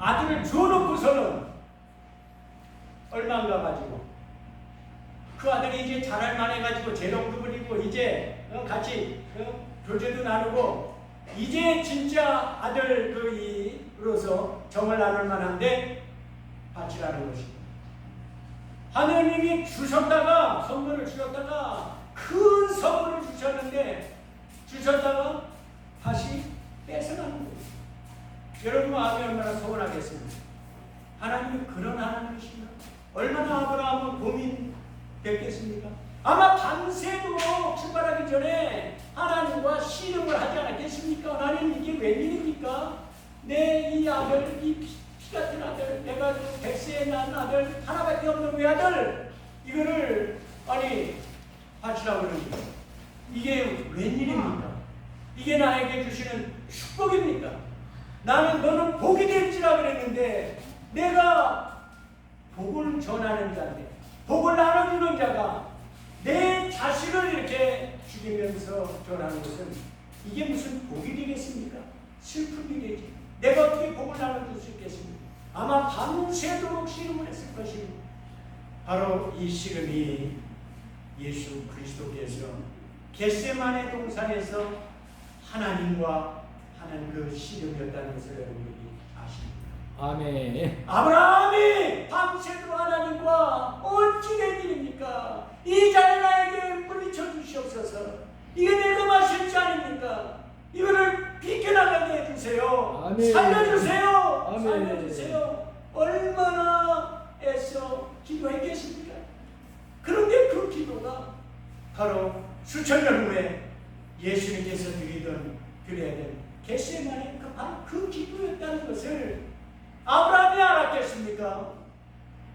아들을 줘놓고서는 얼마 안 가가지고 그 아들이 이제 자랄 만해가지고 재롱도 부리고 이제 같이 교제도 나누고 이제 진짜 아들 그이로서 정을 나눌 만한데 바치라는 것입니다. 하나님이 주셨다가 선물을 주셨다가 큰 선물을 주셨다가 다시 뺏어가는 거예요. 여러분 마음이 얼마나 서운하겠습니까? 하나님이 그런 하나님이신가? 얼마나 아브라함은 고민됐겠습니까? 아마 밤새도록 출발하기 전에 하나님과 씨름을 하지 않았겠습니까? 하나님 이게 웬일입니까? 내 이 아들, 이 피 같은 아들, 내가 100세에 낳은 아들, 하나밖에 없는 외아들, 이거를 바치라고 그러는 거예요. 이게 웬일입니까? 이게 나에게 주시는 축복입니까? 너는 복이 될지라 그랬는데 내가 복을 전하는 자인데 복을 나눠주는 자가 내 자식을 이렇게 죽이면서 전하는 것은 이게 무슨 복이 되겠습니까? 슬픔이 되지. 내가 어떻게 복을 나눠줄 수 있겠습니까? 아마 밤새도록 씨름을 했을 것입니다. 바로 이 씨름이 예수 그리스도께서 겟세마네 동산에서 하나님과 하는 그 씨름이었다는 것을 여러분들이 아십니까? 아멘. 아브라함이 밤새도록 하나님과 어찌 된 일입니까? 이 자를 나에게 물리쳐 주시옵소서. 이게 내가 마실 자 아닙니까? 이거를 비켜나가게 해주세요. 아멘. 살려주세요. 아멘. 살려주세요. 얼마나 애써 기도했겠습니까? 그런데 그 기도가 바로 수천 년 후에 예수님께서 드려야 될 겟세마네 그 기도였다는 것을 아브라함이 알았겠습니까?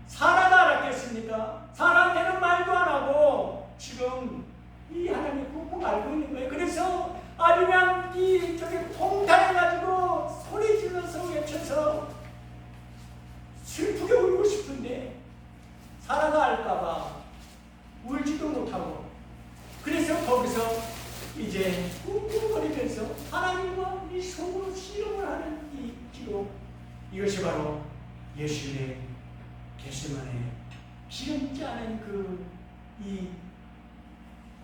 사라가 알았겠습니까? 사라한테는 말도 안 하고 지금 이 하나님 꾹꾹 알고 있는 거예요. 그래서 아주 그냥 저기 통탄해가지고 소리 질러서 외쳐서 슬프게 울고 싶은데 사라가 알까봐 울지도 못하고 그래서 거기서 이제 꾹꾹거리면서 하나님과 이 속으로 씨름을 하는 이 기도, 이것이 바로 예수님의 겟세마네 기름지 않은 이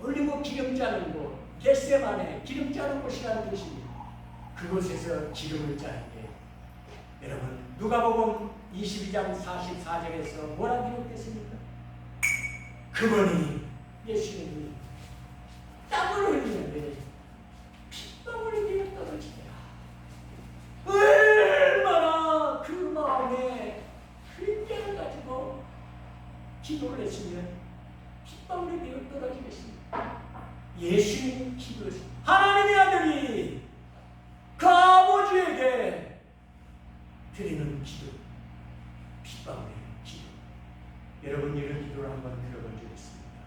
올리브 기름지 않은 곳, 겟세마네 기름지 않은 곳이라는 뜻입니다. 그곳에서 기름을 짜는 게 여러분 누가복음 22장 44절에서 뭐라 기록됐습니까? 그분이 예수님이 땀을 흘리는데 핏방울이 되어 떨어지더라. 얼마나 그 마음에 힘을 가지고 기도를 했으면 핏방울이 되어 떨어지겠습니까? 예수님이 기도했습니다. 하나님의 아들이 그 아버지에게 드리는 기도, 핏방울의 기도. 여러분 이런 기도를 한번 들어본 적 있습니까?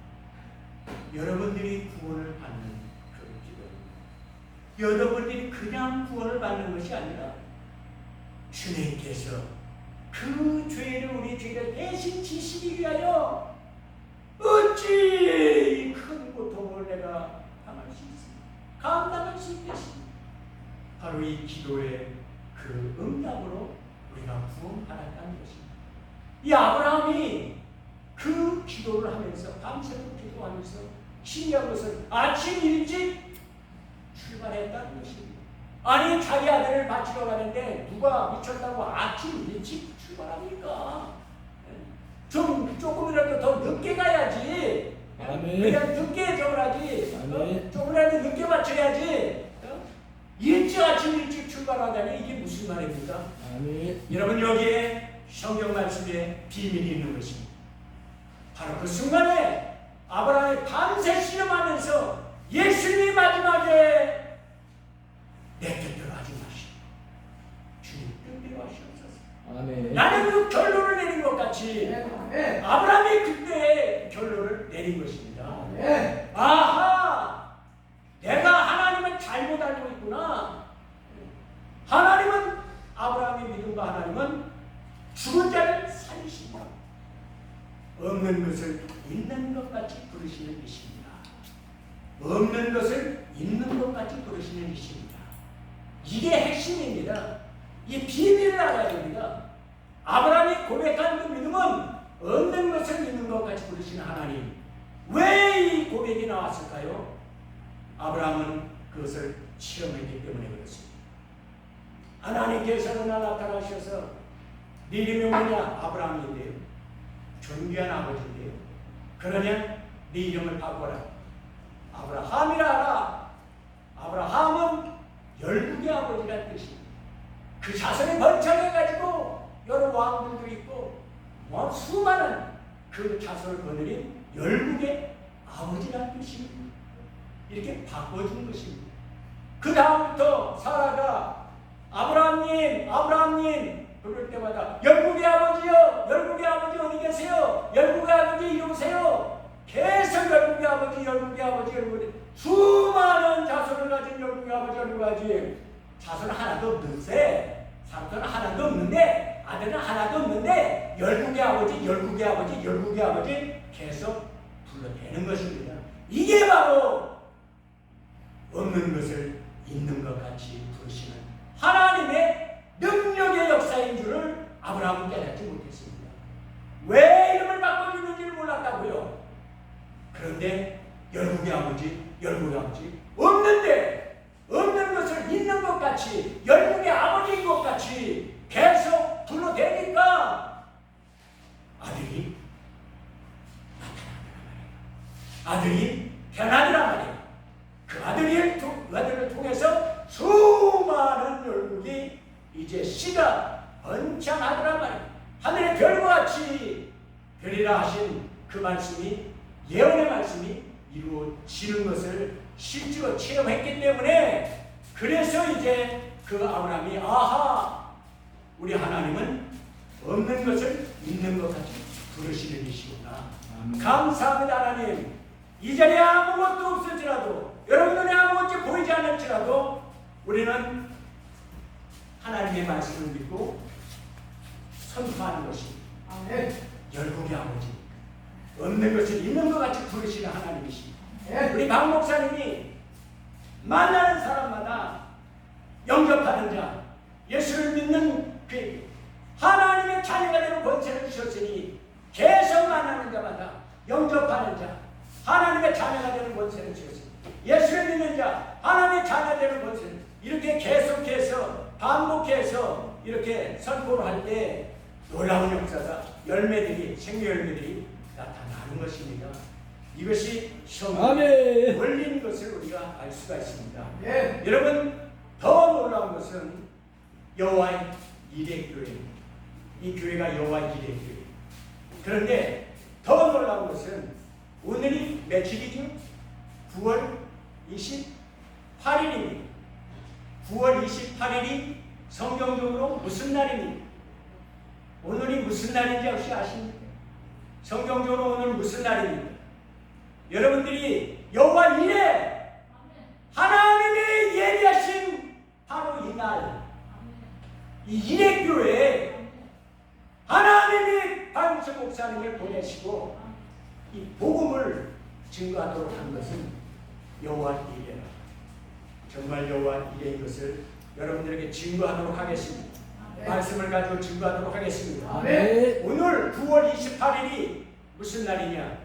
여러분들이 구원을 받는 그 기도, 여러분들이 그냥 구원을 받는 것이 아니라 주님께서 그 죄를 우리 죄를 대신 지시기 위하여 어찌 큰 고통을 내가 당할 수 있습니까? 감당할 수 있겠습니까? 바로 이 기도의 그 응답으로 우리가 구원받았다는 것입니다. 이 아브라함이 그 기도를 하면서 밤새도록 기도하면서 신기한 것은 아침 일찍 출발했다는 것입니다. 아니 자기 아들을 바치러 가는데 누가 미쳤다고 아침 일찍 출발합니까? 조금이라도 더 늦게 가야지. 아멘. 그냥 늦게 저걸 하지. 아멘. 조금이라도 늦게 바쳐야지. 일찍 아침 일찍 출발하다니 이게 무슨 말입니까? 아멘. 여러분 여기에 성경 말씀에 비밀이 있는 것입니다. 바로 그 순간에 아브라함이 밤새 씨름하면서 예수님이 마지막에 내 뜻대로 하지 마시고 주님 뜻대로 하시옵소서. 아멘. 나는 그 결론을 내린 것 같이 아브라함이 그때 결론을 내린 것입니다. 아하, 내가 하나님을 잘못 알고 있구나. 하나님은 아브라함의 믿음과 하나님은 죽은 자를 살리신다. 없는 것을 있는 것 같이 부르시는 이십니다. 없는 것을 있는 것 같이 부르시는 이십니다. 이게 핵심입니다. 이 비밀을 알아야 됩니다. 아브라함이 고백한 그 믿음은 없는 것을 있는 것 같이 부르시는 하나님. 왜 이 고백이 나왔을까요? 아브라함은 그것을 체험했기 때문에 그렇습니다. 하나님께서는 나타나셔서 네 이름이 뭐냐? 아브라함인데요. 존귀한 아버지인데요. 그러냐? 네 이름을 바꿔라. 아브라함이라 하라. 아브라함은 열국의 아버지란 뜻입니다. 그 자손이 번창해가지고 여러 왕들도 있고 수많은 그 자손을 거느린 열국의 아버지란 뜻입니다. 이렇게 바꿔준 것입니다. 그 다음부터 사라가 아브라함님, 아브라함님 부를 때마다 열국의 아버지요, 열국의 아버지 어디 계세요? 열국의 아버지 이리 오세요. 계속 열국의 아버지, 열국의 아버지, 열국의 수많은 자손을 가진 열국의 아버지, 열국의 아버지. 자손은 하나도 없는데, 삼손은 하나도 없는데, 아들은 하나도 없는데 열국의 아버지, 열국의 아버지, 열국의 아버지 계속 불러대는 것입니다. 이게 바로 없는 것을 있는 것 같이 부르시는 하나님의 능력의 역사인 줄을 아브라함은 깨닫지 못했습니다. 왜 이름을 바꿔주는지를 몰랐다고요. 그런데 열국의 아버지, 열국의 아버지 없는데 없는 것을 있는 것 같이 열국의 아버지인 것 같이 계속 불러대니까 아들이 나타나더란 말이에요. 아들이 변하더란 말이에요. 그 아들을 통해서 수많은 열국이 이제 씨가 번창하더란 말이에요. 하늘의 별과 같이 되리라 하신 그 말씀이, 예언의 말씀이 이루어지는 것을 실제로 체험했기 때문에, 그래서 이제 그 아브라함이 아하, 우리 하나님은 없는 것을 있는 것 같이 부르시는 이시구나. 감사합니다. 하나님, 이 자리에 아무것도 없을지라도, 여러분 눈에 아무것도 보이지 않을지라도 우리는 하나님의 말씀을 믿고 선포하는 것이 열국의 아버지, 없는 것을 있는 것 같이 부르시는 하나님이십니다. 우리 박 목사님이 만나는 사람마다 영접하는 자, 예수를 믿는 그 하나님의 자녀가 되는 권세를 주셨으니 계속 만나는 자마다 영접하는 자, 하나님의 자녀가 되는 권세를 주셨으니 예수를 믿는 자, 하나님의 자녀가 되는 권세를 이렇게 계속해서 반복해서 이렇게 선포를 할 때 놀라운 역사가 열매들이, 생명 열매들이 나타나는 것입니다. 이것이 성경에 원리인 것을 우리가 알 수가 있습니다. 여러분, 더 놀라운 것은 여호와의 이레교회입니다. 이 교회가 여호와의 이레교회. 그런데 더 놀라운 것은 오늘이 며칠이죠? 9월 28일입니다. 9월 28일이 성경적으로 무슨 날입니까? 오늘이 무슨 날인지 혹시 아십니까? 성경적으로 오늘 무슨 날입니까? 여러분들이 여호와 이레, 하나님의 예리하신 바로 이 날, 이 이레교회에 하나님이 박문수 목사님을 보내시고 이 복음을 증거하도록 한 것은 여호와 이레라. 정말 여호와 이레인 것을 여러분들에게 증거하도록 하겠습니다. 말씀을 가지고 증거하도록 하겠습니다. 오늘 9월 28일이 무슨 날이냐?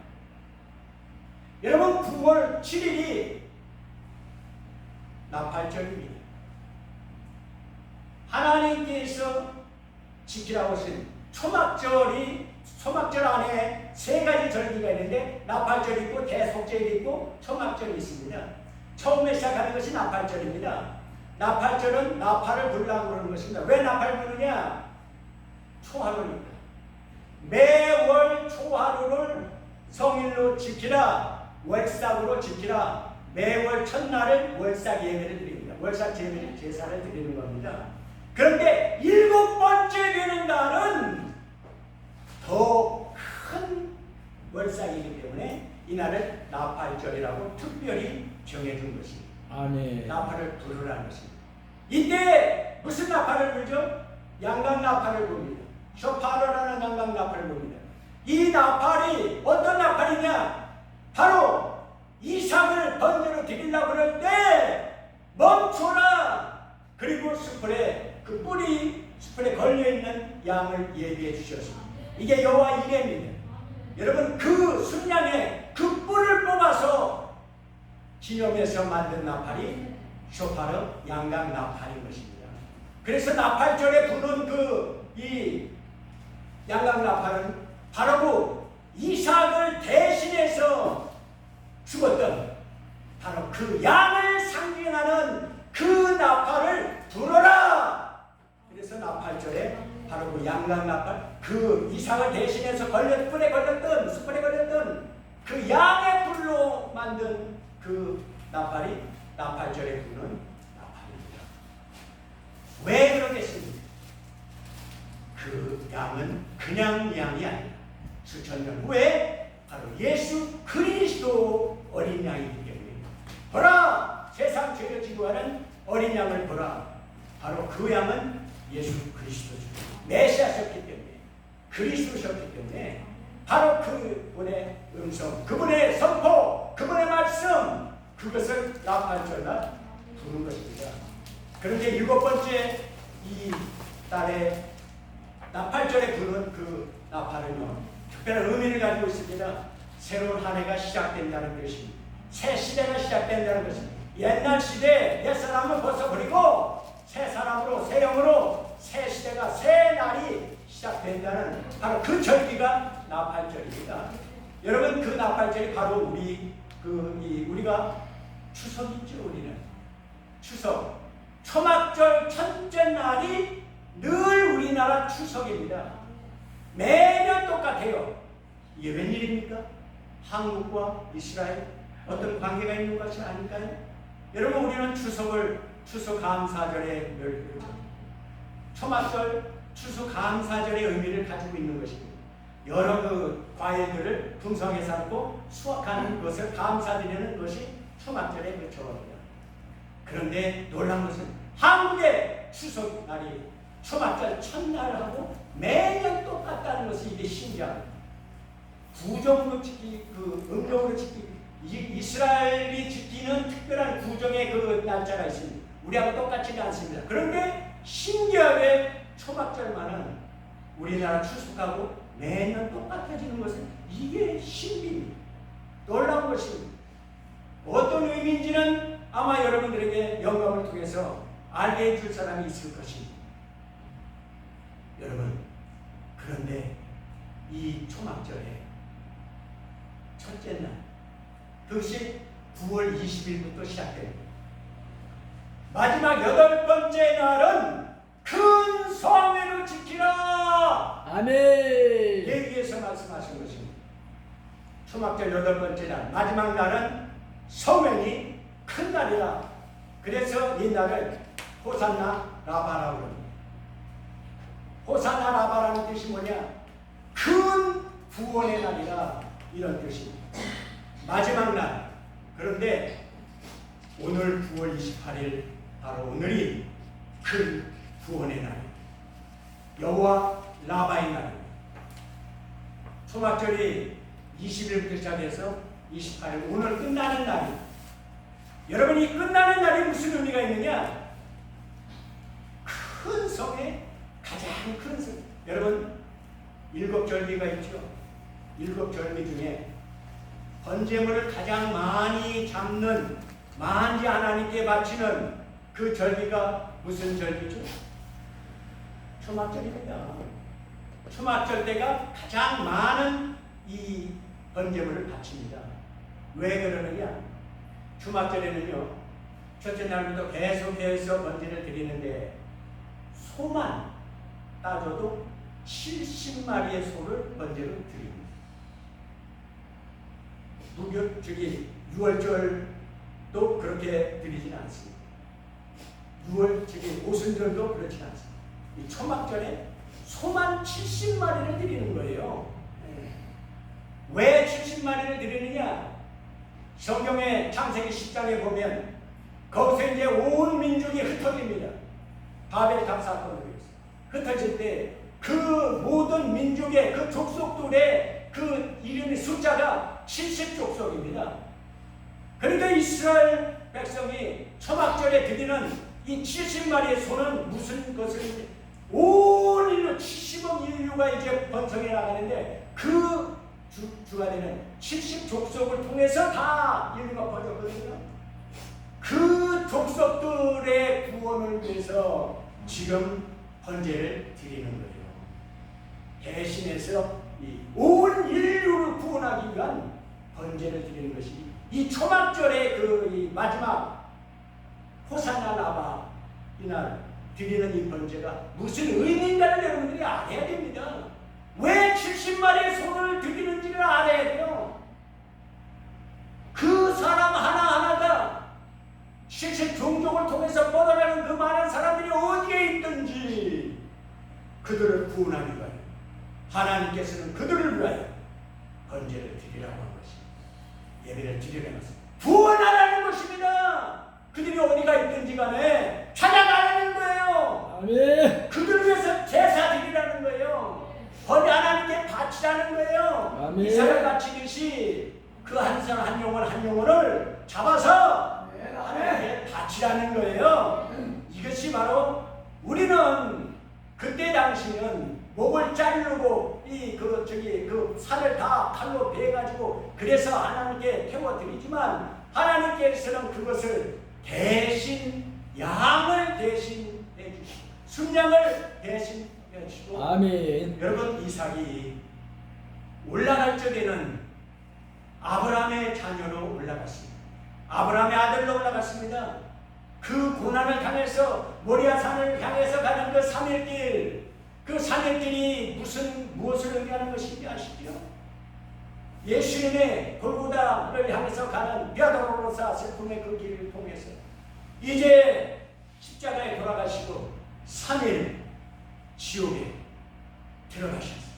여러분, 9월 7일이 나팔절입니다. 하나님께서 지키라고 하신 초막절 안에 세 가지 절기가 있는데 나팔절이 있고 대속절이 있고 초막절이 있습니다. 처음에 시작하는 것이 나팔절입니다. 나팔절은 나팔을 불라고 그러는 것입니다. 왜 나팔 부르냐? 초하루입니다. 매월 초하루를 성일로 지키라, 월삭으로 지키라. 매월 첫날을 월삭 예배를 드립니다. 월삭 제사를 드리는 겁니다. 그런데 7번째 되는 날은 더 큰 월삭이기 때문에 이 날을 나팔절이라고 특별히 정해준 것입니다. 나팔을 부르라는 것입니다. 이때 무슨 나팔을 불죠? 양각 나팔을 부릅니다. 쇼파로라는 양각 나팔을 부릅니다. 이 나팔이 어떤 나팔이냐? 바로 이삭을 번제로 드리려고 그럴 때 멈춰라. 그리고 수풀에 그 뿌리 숯불에 걸려있는 양을 예비해 주셨습니다. 이게 여호와 이레입니다. 여러분, 그 순양의 그 뿔을 뽑아서 기념해서 만든 나팔이 쇼파르 양각 나팔인 것입니다. 그래서 나팔절에 부는 이 양각 나팔은 바로 그 이삭을 대신해서 죽었던 바로 그 양을 상징하는 그 나팔을 불어라. 그래서 나팔절에 바로 그 양각 나팔, 그 이삭을 대신해서 뿔에 걸렸던, 숯불에 걸렸던 그 양의 불로 만든 그 나팔이 나팔절에 부는 나팔입니다. 왜 그러겠습니까? 그 양은 그냥 양이 아니라 수천 년 후에 바로 예수 그리스도 어린 양이기 때문에, 보라, 세상 죄를 지도하는 어린 양을 보라. 바로 그 양은 예수 그리스도죠. 메시아셨기 때문에, 그리스도셨기 때문에 바로 그분의 음성, 그분의 선포, 그분의 말씀, 그것을 나팔절날 부르는 것입니다. 그런데 일곱 번째 이 달에 나팔절에 부르는 그 나팔은요, 특별한 의미를 가지고 있습니다. 새로운 한 해가 시작된다는 것입니다. 새 시대가 시작된다는 것입니다. 옛날 시대 옛 사람은 벗어버리고 새 사람으로, 새 영으로 새 시대가, 새 날이 시작된다는 바로 그 절기가 나팔절입니다. 여러분, 그 나팔절이 바로 우리가 추석이죠. 우리는 추석, 초막절 첫째 날이 늘 우리나라 추석입니다. 매년 똑같아요. 이게 웬일입니까? 한국과 이스라엘 어떤 관계가 있는 것이 아닐까요? 여러분, 우리는 추수감사절에 늘 초막절, 추수감사절의 의미를 가지고 있는 것입니다. 여러 그 과일들을 풍성하게 삶고 수확하는 것을 감사드리는 것이 초막절의 그 절입니다. 그런데 놀라운 것은 한국의 추석 날이 초막절 첫날하고 매년 똑같다는 것이 이게 신기합니다. 구정으로 지키, 음력으로 지키, 이스라엘이 지키는 특별한 구정의 그 날짜가 있습니다. 우리하고 똑같지는 않습니다. 그런데 신기하게 초막절만은 우리나라 추석하고 매년 똑같아지는 것은 이게 신비입니다. 놀라운 것입니다. 어떤 의미인지는 아마 여러분들에게 영감을 통해서 알게 해줄 사람이 있을 것입니다. 여러분, 그런데 이 초막절에 첫째 날, 그것이 9월 20일부터 시작됩니다. 마지막 8번째 날은 큰 성회를 지키라. 아멘. 예비에서 말씀하신 것입니다. 초막절 8번째 날, 마지막 날은 성회니 큰 날이라. 그래서 이 날을 호산나 라바라고 합니다. 호산나 라바라는 뜻이 뭐냐? 큰 구원의 날이라, 이런 뜻입니다. 마지막 날. 그런데 오늘 9월 28일 바로 오늘이 큰 구원의 날입니다. 여호와 라바의 날입니다. 초막절이 20일부터 시작해서 28일, 오늘 끝나는 날입니다. 여러분, 이 끝나는 날이 무슨 의미가 있느냐? 큰 성에 가장 큰 성. 여러분, 7절기가 있죠. 7절기 중에 번제물을 가장 많이 잡는, 많이 하나님께 바치는 그 절기가 무슨 절기죠? 초막절입니다. 초막절 때가 가장 많은 이 번제물을 바칩니다. 왜 그러느냐? 초막절에는요, 첫째 날부터 계속해서 번제를 드리는데 소만 따져도 70마리의 소를 번제로 드립니다. 유월절도 그렇게 드리진 않습니다. 오순절도 그렇진 않습니다. 이 초막절에 소만 70마리를 드리는 거예요. 왜 70마리를 드리느냐? 성경의 창세기 10장에 보면 거기서 이제 온 민족이 흩어집니다. 바벨 탑 사건으로 해서 흩어질 때 그 모든 민족의 그 족속들의 그 이름의 숫자가 70족속입니다. 그러니까 이스라엘 백성이 초막절에 드리는 이 70마리의 소는 무슨 것을 온 인류 70억 인류가 이제 번성해 나가는데 그 주가 되는 70족속을 통해서 다 인류가 번졌거든요. 그 족속들의 구원을 위해서 지금 번제를 드리는 거예요. 대신해서 온 인류를 구원하기 위한 번제를 드리는 것이 이 초막절의 이 마지막 호산나 라바 이날 드리는 이 번제가 무슨 의미인가를 여러분들이 알아야 됩니다. 왜 70마리의 소를 드리는지를 알아야 돼요. 그 사람 하나하나가 70종족을 통해서 뻗어나는 그 많은 사람들이 어디에 있든지 그들을 구원하기 위하여 하나님께서는 그들을 위하여 번제를 드리라고 한 것입니다. 예배를 드리라는 것은 구원하라는 것입니다. 그들이 어디가 있든지 간에 찾아가라는 거예요. 아멘. 그들을 위해서 제사 드리라는 거예요. 번제 하나님께 바치라는 거예요. 아멘. 이삭을 바치듯이 그 한 사람 한 영혼을 잡아서 하나님께 바치라는 거예요. 이것이 바로 우리는 그때 당시는 목을 자르고 그 살을 다 칼로 베가지고 그래서 하나님께 태워드리지만 하나님께서는 그것을 대신 양을 대신 해주시고 순양을 대신 해주시고 아멘. 여러분 이삭이 올라갈 적에는 아브라함의 자녀로 올라갔습니다. 아브라함의 아들로 올라갔습니다. 그 고난을 향해서 모리아산을 향해서 가는 그 3일길 그 3일길이 무엇을 의미하는 것인지 아시죠? 예수님의 골고다를 향해서 가는 비아도로로사 슬픔의 그 길을 통해서 이제 십자가에 돌아가시고 3일 지옥에 들어가셨어요.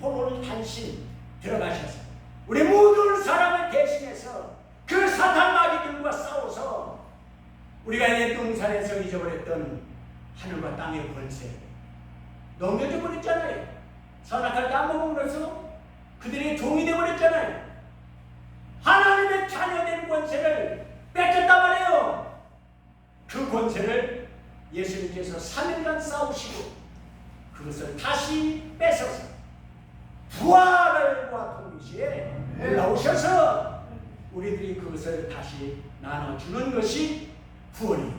홀로를 단신 들어가셨어요. 우리 모든 사람을 대신해서 그 사탄 마귀들과 싸워서 우리가 옛 동산에서 잊어버렸던 하늘과 땅의 권세 넘겨줘 버렸잖아요. 선악할 때 안 먹으면서 그들이 종이 되어버렸잖아요. 하나님의 자녀된 권세를 뺏겼단 말이에요. 그 권세를 예수님께서 3일간 싸우시고 그것을 다시 뺏어서 부활과 동시에 올라오셔서 우리들이 그것을 다시 나눠주는 것이 구원이에요.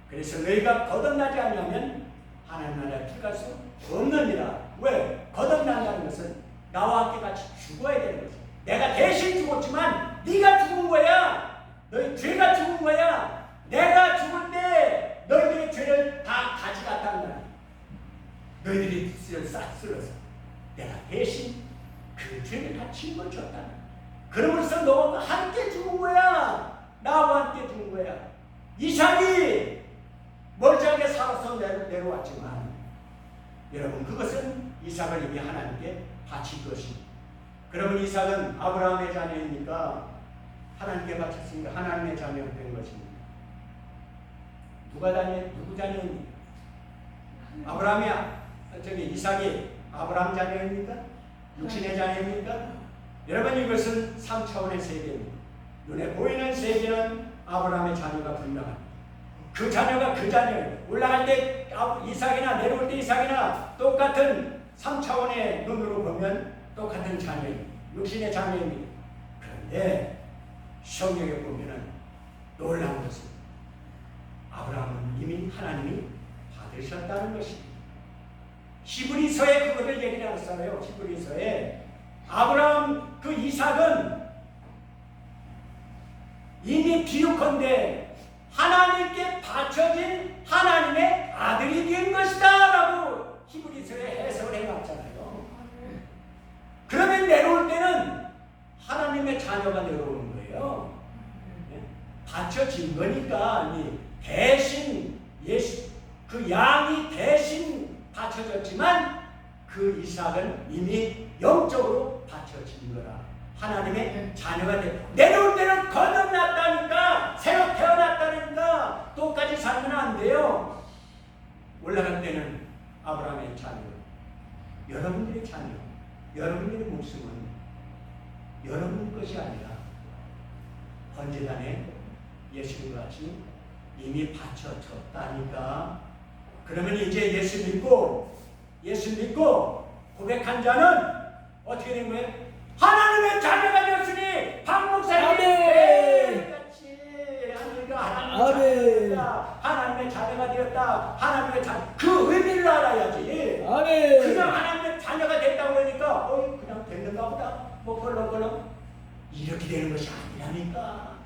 그래서 너희가 거듭나지 않으면 하나님 나라에 들어갈 수 없느니라. 왜? 거듭난다는 것은 나와 함께 같이 죽어야 되는 거죠. 내가 대신 죽었지만 네가 죽은 거야. 너희 죄가 죽은 거야. 내가 죽을 때 너희들의 죄를 다 가져갔다는 거야. 너희들이 쓸어서 내가 대신 그 죄를 다 짊어졌다. 그러면서 너와 함께 죽은 거야. 나와 함께 죽은 거야. 이삭이 멀쩡하게 살아서 내려왔지만 여러분 그것은 이삭을 이미 하나님께 바친 것입니다. 그러면 이삭은 아브라함의 자녀이니까 하나님께 바쳤으니까 하나님의 자녀가 된 것입니다. 누구 자녀입니까? 이삭이 아브라함 자녀입니까? 육신의 자녀입니까? 여러분 이것은 3차원의 세계입니다. 눈에 보이는 세계는 아브라함의 자녀가 분명합니다. 그 자녀가 그 자녀예요. 올라갈 때 이삭이나 내려올 때 이삭이나 똑같은 3차원의 눈으로 보면 똑같은 자녀입니다. 육신의 자녀입니다. 그런데 성경에 보면은 놀라운 것은 아브라함은 이미 하나님이 받으셨다는 것입니다. 히브리서에 그것을 얘기를 했어요. 히브리서에 아브라함 그 이삭은 이미 비유컨대 하나님께 바쳐진 하나님의 아들이 된 것이다 라고 히브리서에 해석을 해놨잖아요. 그러면 내려올 때는 하나님의 자녀가 내려오는 거예요. 바쳐진 거니까 대신 그 양이 대신 바쳐졌지만 그 이삭은 이미 영적으로 바쳐진 거라. 하나님의 자녀가 돼. 내려올 때는 거듭났다니까, 새로 태어났다니까 똑같이 살면 안 돼요. 올라갈 때는 아브라함의 자녀, 여러분들의 자녀, 여러분들의 목숨은 여러분 것이 아니라 번제단에 예수님과 같이 이미 바쳐졌다니까 그러면 이제 예수 믿고 고백한 자는 어떻게 된 거예요? 하나님의 자녀가 되었으니 박 목사님이 매일같이 하나님의 자녀가 되었다. 하나님의 자녀, 그 의미를 알아야지. 아멘. 그냥 하나님의 자녀가 됐다고 그러니까 그냥 됐는가 보다 뭐 껄렁껄렁 이렇게 되는 것이 아니라니까.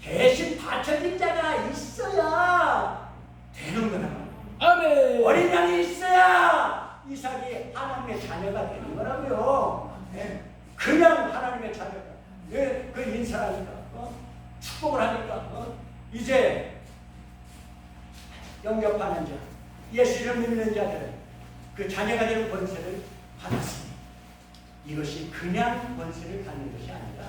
대신 바쳐진 자가 있어야 되는 거라. 아멘. 어린 양이 있어야 이삭이 하나님의 자녀가 되는 거라고요. 네. 그냥 하나님의 자녀가 그 인사하니까 축복을 하니까 이제 영접하는 자, 예수를 믿는 자들은 그 자녀가 되는 권세를 받았습니다. 이것이 그냥 권세를 갖는 것이 아니라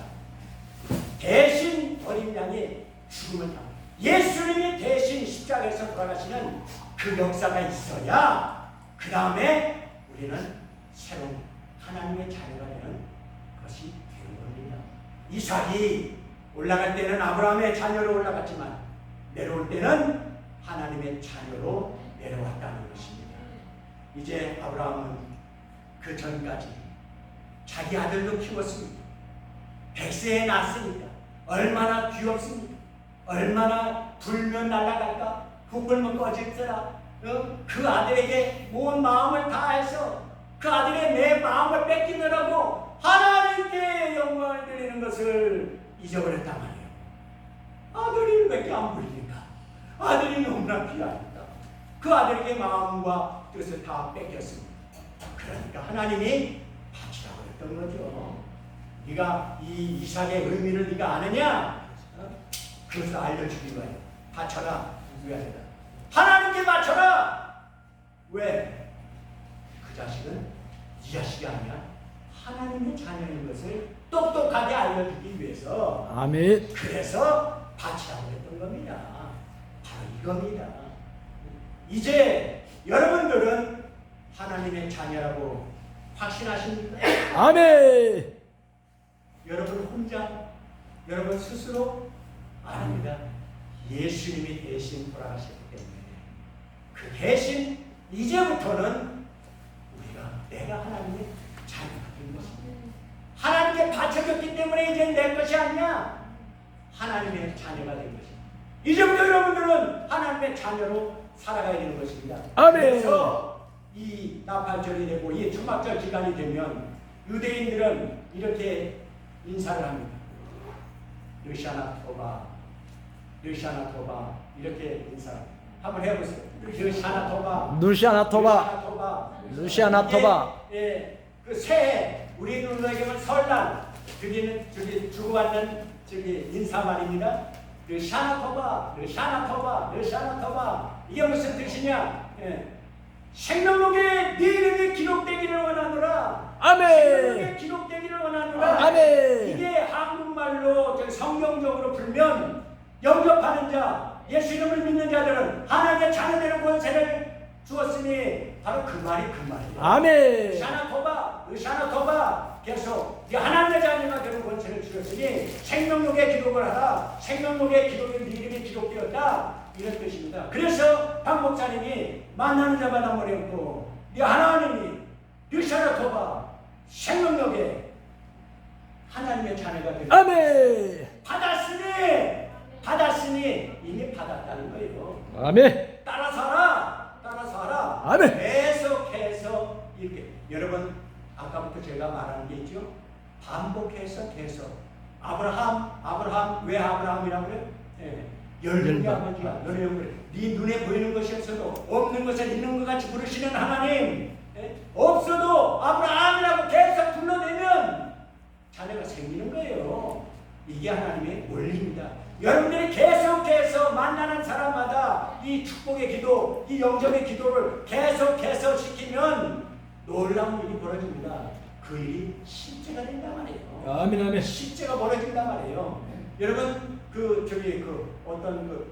대신 어린 양이 죽음을 당합니다. 예수님이 대신 십자가에서 돌아가시는 그 역사가 있어야 그 다음에 우리는 새로운 하나님의 자녀가 되는 것이 되는 겁니다. 이삭이 올라갈 때는 아브라함의 자녀로 올라갔지만 내려올 때는 하나님의 자녀로 내려왔다는 것입니다. 이제 아브라함은 그 전까지 자기 아들도 키웠습니다. 100세에 낳았으니까 얼마나 귀엽습니까? 얼마나 불면 날아갈까? 불면 꺼질더라. 그 아들에게 온 마음을 다해서 그 아들의 내 마음을 뺏기느라고 하나님께 영광을 드리는 것을 잊어버렸단 말이에요. 아들이 왜 이렇게 안 보이니까? 아들이 너무나 귀하니까 그 아들에게 마음과 뜻을 다 뺏겼습니다. 그러니까 하나님이 바치라고 했던 거죠. 네가 이 이삭의 의미를 네가 아느냐? 그것을 알려주기 위하여 바쳐라. 하나님께 바쳐라. 왜? 그 자식은 네 자식이 아니야. 하나님의 자녀인 것을 똑똑하게 알려주기 위해서. 아멘. 그래서 바치라고 했던 겁니다. 바로 이겁니다. 이제 여러분들은 하나님의 자녀라고 확신하십니까? 아멘. 여러분 혼자, 여러분 스스로 아닙니다. 예수님이 대신 돌아가셨기 때문에 그 대신 이제부터는 내가 하나님의 자녀가 된 것입니다. 하나님께 바쳐졌기 때문에 이제 내 것이 아니야. 하나님의 자녀가 된 것입니다. 이제부터 여러분들은 하나님의 자녀로 살아가야 되는 것입니다. 아멘. 그래서 이 나팔절이 되고 이 초막절 기간이 되면 유대인들은 이렇게 인사를 합니다. 르샤나 토바 이렇게 인사합니다. 한번 해보세요. 르샤나 토바. 루시아나 토바. 예, 그 새해 우리 누구에게는 설날 저기 주고받는 인사 말입니다. 르샤나 토바 이게 무슨 뜻이냐? 예. 생명록에 네 이름이 기록되기를 원하노라. 아멘. 생명록에 기록되기를 원하노라. 아멘. 이게 한국말로 성경적으로 풀면 영접하는 자, 예수 이름을 믿는 자들은 하나님의 자녀 되는 권세를 주었으니 바로 그 말이에요. 아멘. 르샤나 토바 계속 하나님의 자녀가 되는 권세를 주었으니 생명록에 기록을 하라. 생명록에 네 이름이 기록되었다. 이런 뜻입니다. 그래서 박 목사님이 만나는 자마다 모르겠고 하나님이 르샤나 토바 생명록에 하나님의 자녀가 되는 아멘. 받았으니 이미 받았다는 거예요. 아멘. 따라서 하라. 아멘. 계속해서 이렇게 여러분 아까부터 제가 말하는 게 있죠. 반복해서 계속 아브라함 왜 아브라함이라고 그래요? 열방의 아버지가 너네 영혼을 네 눈에 보이는 것이 없어도 없는 것을 있는 것 같이 부르시는 하나님. 없어도 아브라함이라고 계속 불러대면 자녀가 생기는 거예요. 이게 하나님의 원리입니다. 여러분들이 계속해서 만나는 사람마다 이 축복의 기도, 이 영접의 기도를 계속해서 시키면 놀라운 일이 벌어집니다. 그 일이 실제가 된단 말이에요. 아멘. 실제가 벌어진단 말이에요. 여러분 어떤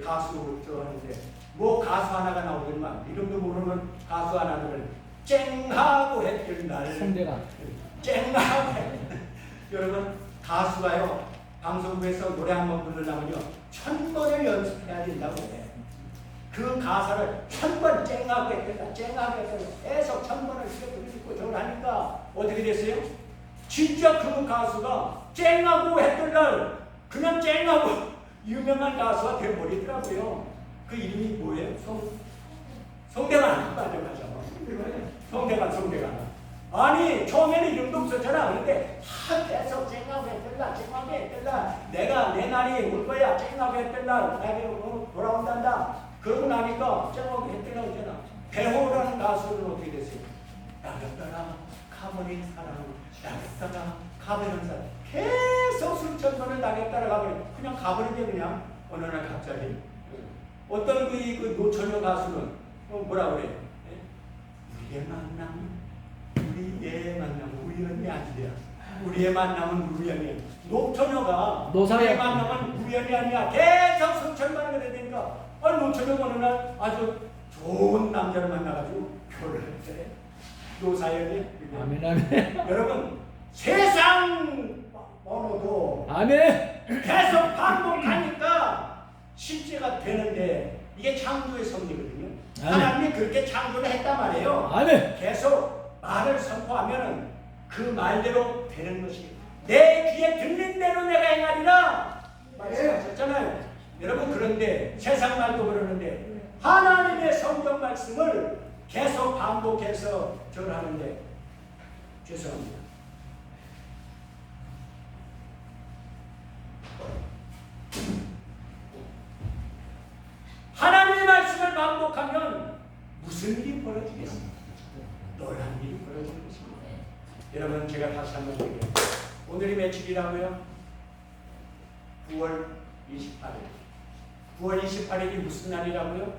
가수 하는데 뭐 가수 하나가 나오더니만 이름도 모르는 가수 하나를 쨍하고 했던 날 성대가 쨍하고 여러분 가수가요 방송국에서 노래 한번 부르려면요 1000번을 연습해야 된다고 해. 그 가사를 1000번 쨍하고 했더라 쨍하고 했더라 계속 1000번을 듣고 저걸 하니까 어떻게 됐어요? 진짜 그 가수가 쨍하고 했던 날 그냥 쨍하고 유명한 가수가 돼버리더라고요. 그 이름이 뭐예요? 송대관. 맞아. 송대관. 아니 처음에는 이름도 없었잖아. 근데 계속 쨍하고 했더라 내가 내 날이 올 거야. 쨍하고 했더라 나에게 돌아온단다. 그러고 나니까 쨍하고 했더라 했잖아. 배호라는 가수는 어떻게 됐어요? 나였더라 카모니 사랑 나였더라 카메론 사랑 계속 수천 번을 나겠다라 가버려. 그냥 가버리게 그냥 어느 날 갑자기 어떤 그 노처녀 가수는 뭐라 그래요? 우리의 만남 우연이 아니야. 우리의 만남은 우연이야. 노처녀가 노사연. 우리의 만남은 우연이 아니야. 계속 수천 번을 그래야 되니까 노처녀가 어느 날 아주 좋은 남자를 만나가지고 결혼을 했대. 노사연이. 아멘. 여러분 세상 번호도 아멘. 계속 반복하니까 실제가 되는데 이게 창조의 섭리거든요. 아멘. 하나님이 그렇게 창조를 했단 말이에요. 아멘. 계속 말을 선포하면은 그 말대로 되는 것이 내 귀에 듣는 대로 내가 행하리라 말씀하셨잖아요. 여러분 그런데 세상 말도 그러는데 하나님의 성경 말씀을 계속 반복해서 전하는데 죄송합니다. 하나님의 말씀을 반복하면 무슨 일이 벌어지겠습니까? 놀라운 일이 벌어지는 것입니다. 여러분 제가 다시 한번 얘기해요. 오늘이 며칠이라고요? 9월 28일. 9월 28일이 무슨 날이라고요?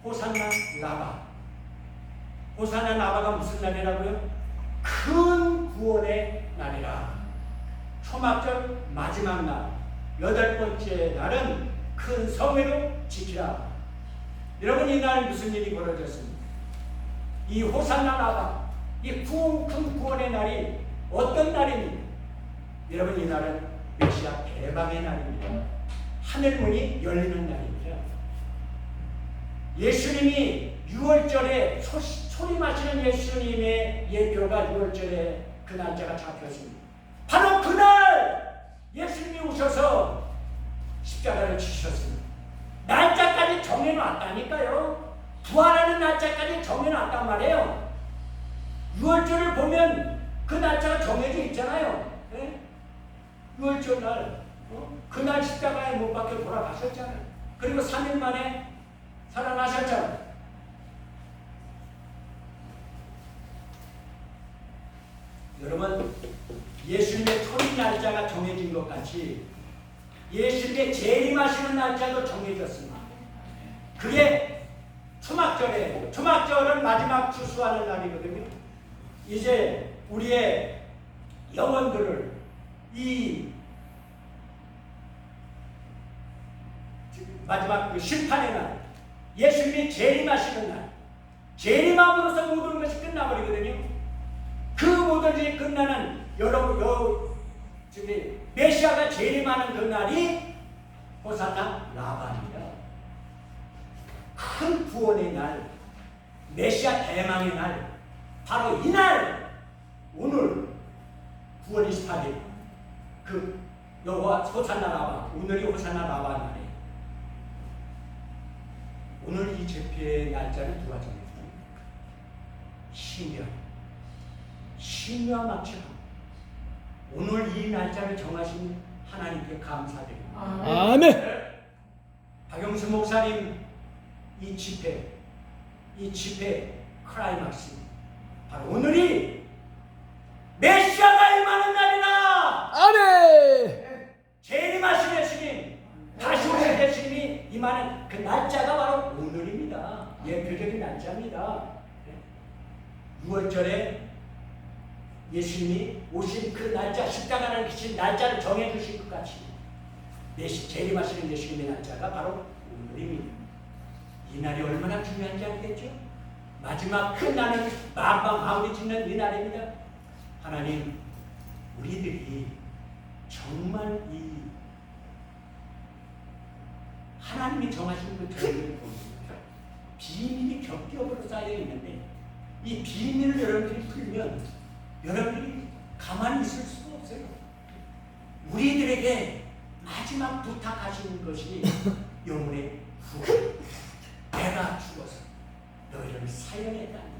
호산나 라바. 호산나 라바가 무슨 날이라고요? 큰 구원의 날이라. 초막절 마지막 날, 8번째 날은 큰 성회로 지키라. 여러분 이 날 무슨 일이 벌어졌습니까? 이 호산나 라바, 이 큰 구원의 날이 어떤 날입니까? 여러분 이 날은 메시아 개방의 날입니다. 하늘문이 열리는 날입니다. 예수님이 6월절에 소리 마시는 예수님의 예표가 6월절에 그 날짜가 잡혔습니다. 바로 그날 예수님이 오셔서 십자가를 지셨습니다. 날짜까지 정해놨다니까요. 부활하는 날짜까지 정해놨단 말이에요. 6월절을 보면 그 날짜가 정해져 있잖아요. 네? 6월절 날 그날 십자가에 못 박혀 돌아가셨잖아요. 그리고 3일 만에 살아나셨잖아요. 여러분 예수님의 초림 날짜가 정해진 것 같이 예수님의 재림하시는 날짜도 정해졌습니다. 그게 초막절에, 초막절은 마지막 추수하는 날이거든요. 이제 우리의 영혼들을 이 마지막 그 심판의 날, 예수님이 재림하시는 날, 재림함으로써 모든 것이 끝나버리거든요. 그 모든 것이 끝나는 메시아가 재림하는 그 날이 호산나 라바입니다. 큰 구원의 날, 메시아 대망의 날, 바로 이날, 오늘 9월 28일 그 여호와 호산나 라바, 오늘이 호산나 라바 날이에요. 오늘 이 제표의 날짜를 누가 정했습니까? 신묘와 마치고 오늘 이 날짜를 정하신 하나님께 감사드립니다. 아멘. 박영수 목사님 이 집회 크라이막스 바로 오늘이 메시아가 임하는 날이라. 아멘. 재림하신 예수님, 다시 오실 예수님이 임하는 그 날짜가 바로 오늘입니다. 예표적인 날짜입니다. 6월절에 예수님이 오신 그 날짜, 십자가를 지신 날짜를 정해주신 것 같이 재림하시는 예수님의 날짜가 바로 오늘입니다. 이 날이 얼마나 중요한지 알겠죠? 마지막 큰 날은 마무리 짓는 이 날입니다. 하나님, 우리들이 정말 이 하나님이 정하신 그 정의를 보면 비밀이 겹겹으로 쌓여 있는데 이 비밀을 여러분들이 풀면 여러분들이 가만히 있을 수가 없어요. 우리들에게 마지막 부탁하시는 것이 영혼의 구원. 내가 죽어서 너희를 사용했다니.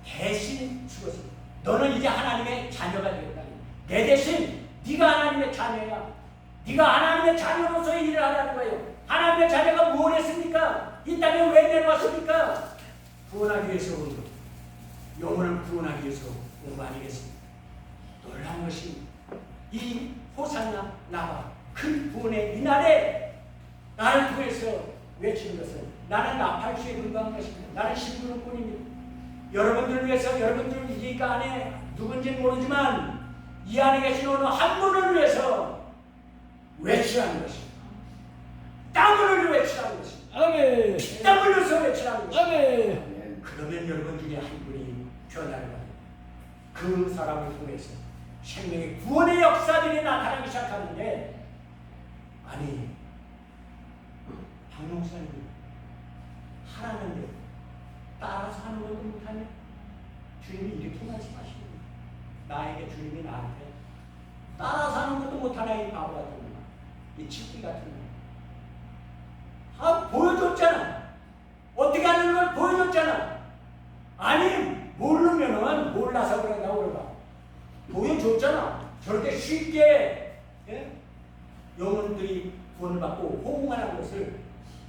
대신 죽어서 너는 이제 하나님의 자녀가 되었다니. 내 대신 네가 하나님의 자녀야. 네가 하나님의 자녀로서 일을 하라는 거예요. 하나님의 자녀가 뭘 했습니까? 이 땅에 왜 내려왔습니까? 구원하기 위해서 온 것. 영혼을 구원하기 위해서 온 거 아니겠습니까? 놀란 것이 이 호산나 나와 큰 구원의 이날에 나를 통해서 외치는 것은 나는 나팔수에 불과한 것입니다. 나는 심부름꾼입니다. 여러분들을 위해서, 여러분들 이 안에 누군지는 모르지만 이 안에 계신 어느 한 분을 위해서 외치라는 것입니다. 땀 흘려 외치라는 것입니다. 아멘. 땀 흘려서 외치라는 것입니다. 아멘. 그러면 여러분 중에 한 분이 변화를 받는 그 사람을 통해서 생명의 구원의 역사들이 나타나기 시작하는데, 아니 박목사님 하라는데 따라서 하는 것도 못하냐? 주님이 이렇게 말씀하시는 나에게 주님이 나한테 따라서 하는 것도 못하냐 이 바보 같은 놈아, 이 치끼 같은 놈아. 보여줬잖아. 어떻게 하는 걸 보여줬잖아. 아니 모르면은 몰라서 그런다고 그러봐. 보여줬잖아. 저렇게 쉽게 영혼들이 구원을 받고 호응하는 것을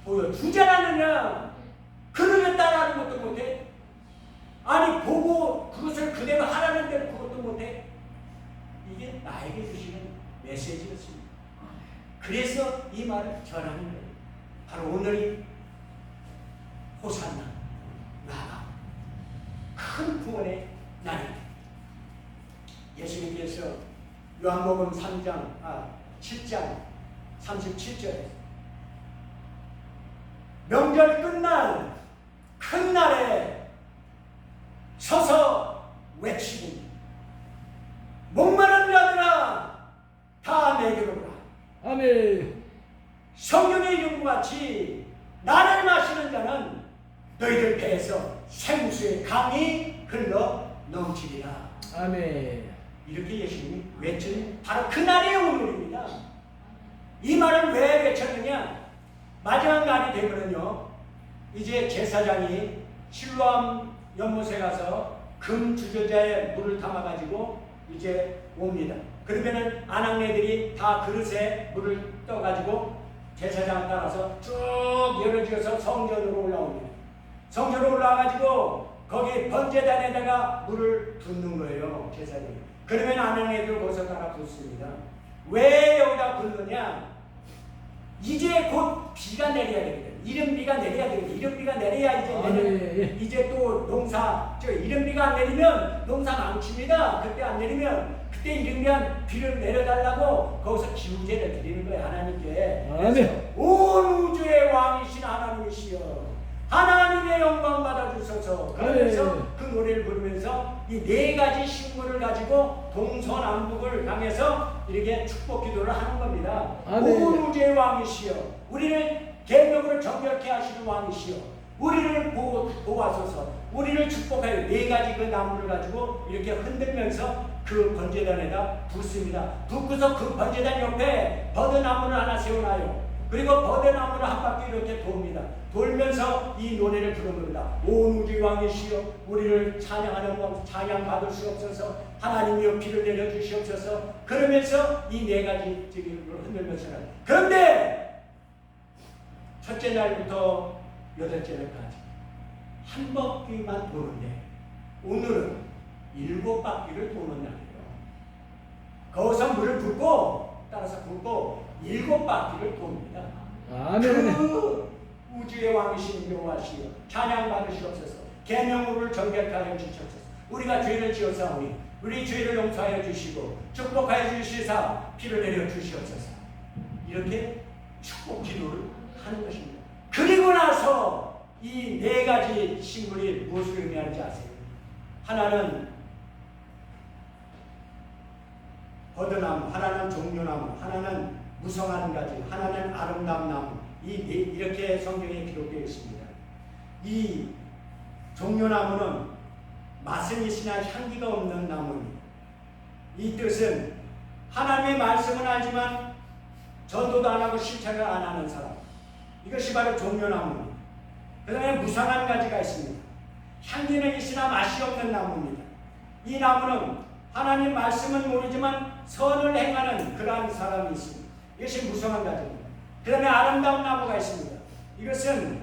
보여주잖아. 그러면 따라하는 것도 못해? 아니 보고 그것을 그대로 하라는 대로 그것도 못해? 이게 나에게 주시는 메시지였습니다. 그래서 이 말을 전하는 거예요. 바로 오늘이 호산나 나가 큰 구원의 날입니다. 예수님께서 요한복음 7장 37절에 명절 끝날 큰 날에 서서 외치니 목마른 자들아 다 내게로 오라. 아멘. 성경의 이름과 같이 나를 마시는 자는 너희들 배에서 생수의 강이 흘러 넘치리라. 아멘. 이렇게 예수님이 외치는 바로 그날의 오늘입니다. 이 말을 왜 외쳤느냐? 마지막 날이 되면요, 이제 제사장이 실로암 연못에 가서 금 주저자에 물을 담아가지고 이제 옵니다. 그러면은 아낙네들이 다 그릇에 물을 떠가지고 제사장 따라서 쭉 열어지어서 성전으로 올라옵니다. 성전으로 올라와가지고 거기 번제단에다가 물을 붓는 거예요, 제사장이. 그러면 아낙네들 거기서 따라 붓습니다. 왜 여기다 붓느냐? 이제 곧 비가 내려야 되거든. 이른비가 내려야 되거든. 이른비가 내려야 이제 또 농사, 이른비가 안 내리면 농사 망칩니다. 그때 안 내리면, 그때 이르면 비를 내려달라고 거기서 기우제를 드리는 거예요, 하나님께. 아멘. 온 우주의 왕이신 하나님이시여 하나님의 영광 받아주소서. 그러면서 그 노래를 부르면서 이 네 가지 신물을 가지고 동서남북을 향해서 이렇게 축복 기도를 하는 겁니다. 아멘. 온 우주의 왕이시여, 우리를 계명으로 정결케 하시는 왕이시여, 우리를 보호하소서. 우리를 축복하여 네 가지 그 나무를 가지고 이렇게 흔들면서 그 번제단에다 붓습니다. 붓고서 그 번제단 옆에 버드나무를 하나 세워놔요. 그리고 버드나무를 한 바퀴 이렇게 돕니다. 돌면서 이 노래를 부르는 겁니다. 온 우주의 왕이시여, 우리를 찬양하는 왕, 찬양 받을 수 없어서 하나님이여 피를 내려 주시옵소서. 그러면서 이 네 가지 지기를 흔들면서는, 그런데 첫째 날부터 여덟째 날까지 한 바퀴만 도는데 오늘은 7바퀴를 도는 날이에요. 거기서 물을 붓고 따라서 붓고 7바퀴를 돕니다. 아멘. 그 우주의 왕이신 여호와시여 찬양 받으시옵소서. 계명으로를 정결케 하여 주시옵소서. 우리가 죄를 지었사오니 우리 죄를 용서하여 주시고 축복하여 주시사 피를 내려 주시옵소서. 이렇게 축복 기도를 하는 것입니다. 그리고 나서 이 네 가지 식물이 무엇을 의미하는지 아세요? 하나는 버드나무, 하나는 종려나무, 하나는 무성한 가지, 하나는 아름다운 나무. 이렇게 성경에 기록되어 있습니다. 이 종려나무는 맛은 있으나 향기가 없는 나무입니다. 이 뜻은 하나님의 말씀은 알지만 전도도 안 하고 실천을 안 하는 사람, 이것이 바로 종려나무입니다. 그 다음에 무성한 가지가 있습니다. 향기는 있으나 맛이 없는 나무입니다. 이 나무는 하나님 말씀은 모르지만 선을 행하는 그러한 사람이 있습니다. 이것이 무성한 가지입니다. 그 다음에 아름다운 나무가 있습니다. 이것은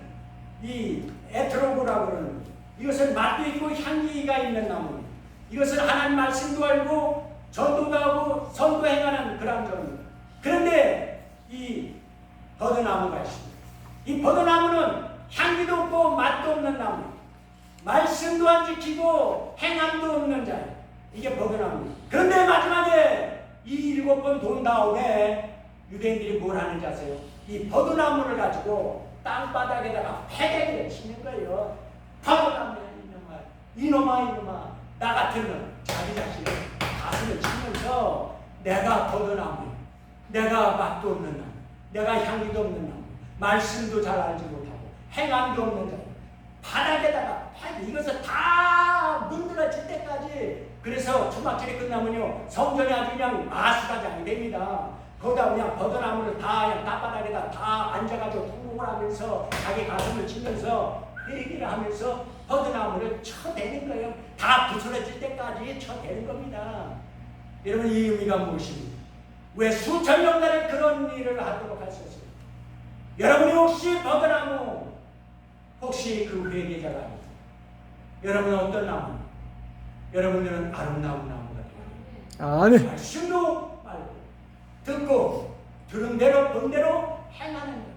이 에트로그라고 그러는 거예요. 이것은 맛도 있고 향기가 있는 나무입니다. 이것은 하나님 말씀도 알고 전도도 하고 선도 행하는 그런 점입니다. 그런데 이 버드나무가 있습니다. 이 버드나무는 향기도 없고 맛도 없는 나무, 말씀도 안 지키고 행함도 없는 자예요. 이게 버드나무입니다. 그런데 마지막에 이 7번 돈 다음에 유대인들이 뭘 하는지 아세요? 이 버드나무를 가지고 땅바닥에다가 패대기를 치는 거예요. 버드나무야 이놈아 나 같은 놈, 자기 자신을 가슴을 치면서 내가 버드나무야, 내가 맛도 없는 나무, 내가 향기도 없는 나무, 말씀도 잘 알지 못하고 행함도 없는 자예요. 바닥에다가 이것을 다 문드러질 때까지. 그래서 초막절이 끝나면요 성전이 아주 그냥 아수라장이 됩니다. 거기다 그냥 버드나무를 다 그냥 땅바닥에다 다 앉아가지고 통곡을 하면서 자기 가슴을 치면서 회개를 하면서 버드나무를 쳐대는 거예요. 다 부스러질 때까지 쳐대는 겁니다. 여러분, 이 의미가 무엇입니까? 왜 수천 년간의 그런 일을 하도록 하셨어요? 여러분이 혹시 버드나무, 혹시 그 회개자가 아닙니다. 여러분은 어떤 나무? 여러분들은 아름다운 나무가 되어야 아멘. 말씀도 말고 듣고 들은 대로 본 대로 행하는 것.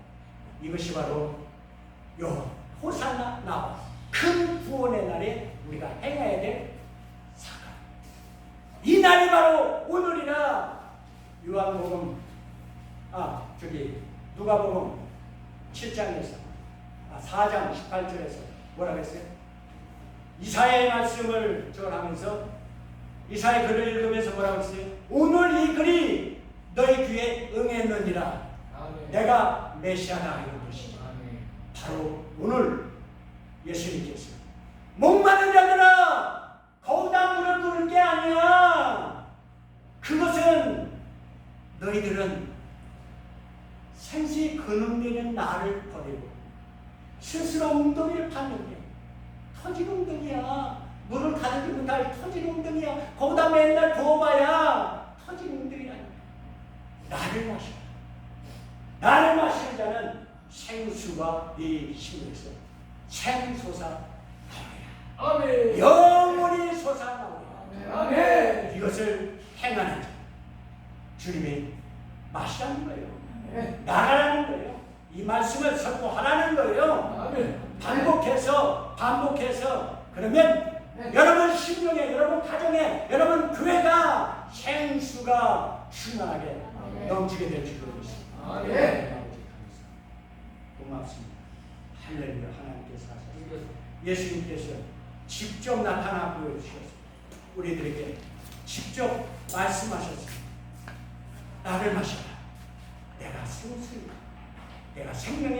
이것이 바로 요 호산나 나와 큰 구원의 날에 우리가 행해야 될 사건. 이 날이 바로 오늘이라. 요한복음 누가복음 7장에서 4장 18절에서 뭐라고 했어요? 이사야의 말씀을 전하면서 이사야 글을 읽으면서 뭐라고 했어요? 오늘 이 글이 너희 귀에 응했느니라. 아멘. 내가 메시아다 이런 것이죠. 아멘. 바로 오늘 예수님께서 목마른 자들아 거기다 물을 부을 게 아니야. 그것은 너희들은 생시 근음되는 나를 버리고 스스로 웅덩이를 파는데 터진 웅덩이야. 물을 가득히 못할 터진 웅덩이야. 거기다 맨날 부어봐야 터진 웅덩이라니. 나를 마셔라. 나를 마시는 자는 생수가 네 심에서 생솟아 나오리라. 아멘. 영원히 솟아 나오리라. 아멘. 이것을 행하는 자, 주님의 마시라는 거예요. 아멘. 나가라는 거예요. 이 말씀을 선포하라는 거예요. 아멘. 반복해서 그러면 여러분 심령에, 여러분 가정에, 여러분 교회가 생수가 충만하게 넘치게 될 줄로 믿습니다. 아멘. 아버지 감사합니다. 고맙습니다. 할렐루야. 하나님께서 하셨습니다. 예수님께서 직접 나타나 보여주셨습니다. 우리들에게 직접 말씀하셨습니다. 나를 마셔라. 내가 생수이다. 내가 생명의